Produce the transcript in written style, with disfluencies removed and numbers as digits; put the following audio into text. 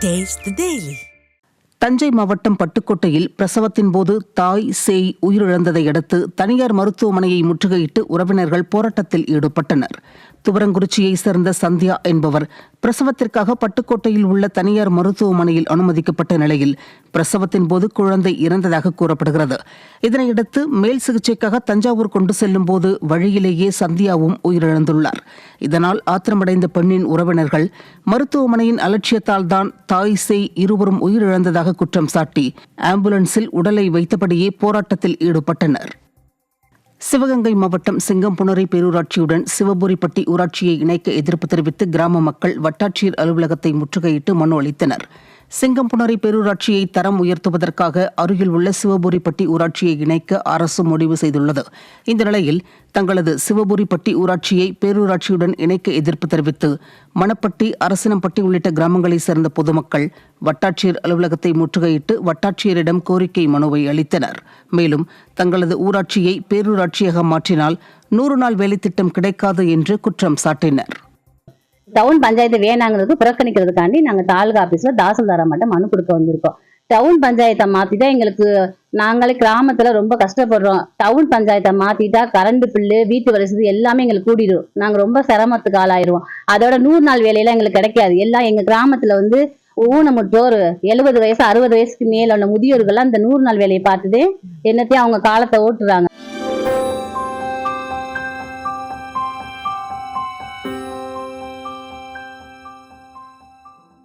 Taste the Daily. Thanjai மாவட்டம் பட்டுக்கோட்டையில் பிரசவத்தின் போது தாய் சேய் உயிரிழந்ததை அடுத்து தனியார் மருத்துவமனையை முற்றுகையிட்டு உறவினர்கள் போராட்டத்தில் ஈடுபட்டனர். துவரங்குறிச்சியை சேர்ந்த சந்தியா என்பவர் பிரசவத்திற்காக பட்டுக்கோட்டையில் உள்ள தனியார் மருத்துவமனையில் அனுமதிக்கப்பட்ட நிலையில் பிரசவத்தின் போது குழந்தை இறந்ததாக கூறப்படுகிறது. இதனையடுத்து மேல் சிகிச்சைக்காக தஞ்சாவூர் கொண்டு செல்லும் போது வழியிலேயே சந்தியாவும் உயிரிழந்துள்ளார். இதனால் ஆத்திரமடைந்த பெண்ணின் உறவினர்கள் மருத்துவமனையின் அலட்சியத்தால் தான் தாய் சேய் இருவரும் உயிரிழந்ததாக குற்றம் சாட்டி ஆம்புலன்ஸில் உடலை வைத்தபடியே போராட்டத்தில் ஈடுபட்டனர். சிவகங்கை மாவட்டம் சிங்கம்புணரி பேரூராட்சியுடன் சிவபுரிப்பட்டி ஊராட்சியை இணைக்க எதிர்ப்பு தெரிவித்து கிராம மக்கள் வட்டாட்சியர் அலுவலகத்தை முற்றுகையிட்டு மனு அளித்தனர். சிங்கம்புணரி பேரூராட்சியை தரம் உயர்த்துவதற்காக அருகில் உள்ள சிவபுரிப்பட்டி ஊராட்சியை இணைக்க அரசு முடிவு செய்துள்ளது. இந்த நிலையில் தங்களது சிவபுரிப்பட்டி ஊராட்சியை பேரூராட்சியுடன் இணைக்க எதிர்ப்பு தெரிவித்து மணப்பட்டி, அரசினம்பட்டி உள்ளிட்ட கிராமங்களைச் சேர்ந்த பொதுமக்கள் வட்டாட்சியர் அலுவலகத்தை முற்றுகையிட்டு வட்டாட்சியரிடம் கோரிக்கை மனுவை அளித்தனர். மேலும் தங்களது ஊராட்சியை பேரூராட்சியாக மாற்றினால் 100 நாள் வேலை திட்டம் கிடைக்காது என்று குற்றம் சாட்டினர். டவுன் பஞ்சாயத்து வேணாங்கிறது புறக்கணிக்கிறதுக்காண்டி நாங்கள் தாலுகா ஆபீஸ்ல தாசில்தாரா மட்டும் மனு கொடுக்க வந்திருக்கோம். டவுன் பஞ்சாயத்தை மாத்திட்டா எங்களுக்கு நாங்களே கிராமத்துல ரொம்ப கஷ்டப்படுறோம். டவுன் பஞ்சாயத்தை மாத்திட்டா கரண்ட் பில்லு, வீட்டு வசதி எல்லாமே எங்களுக்கு கூடிடும். நாங்க ரொம்ப சிரமத்துக்கு ஆளாயிருவோம். அதோட 100 நாள் வேலையெல்லாம் எங்களுக்கு கிடைக்காது. எல்லாம் எங்க கிராமத்துல ஊனமுற்றோர் 70 வயசு 60 வயசுக்கு மேல உள்ள முதியோர்கள்லாம் இந்த 100 நாள் வேலையை பார்த்துட்டு என்னத்தையும் அவங்க காலத்தை ஓட்டுறாங்க.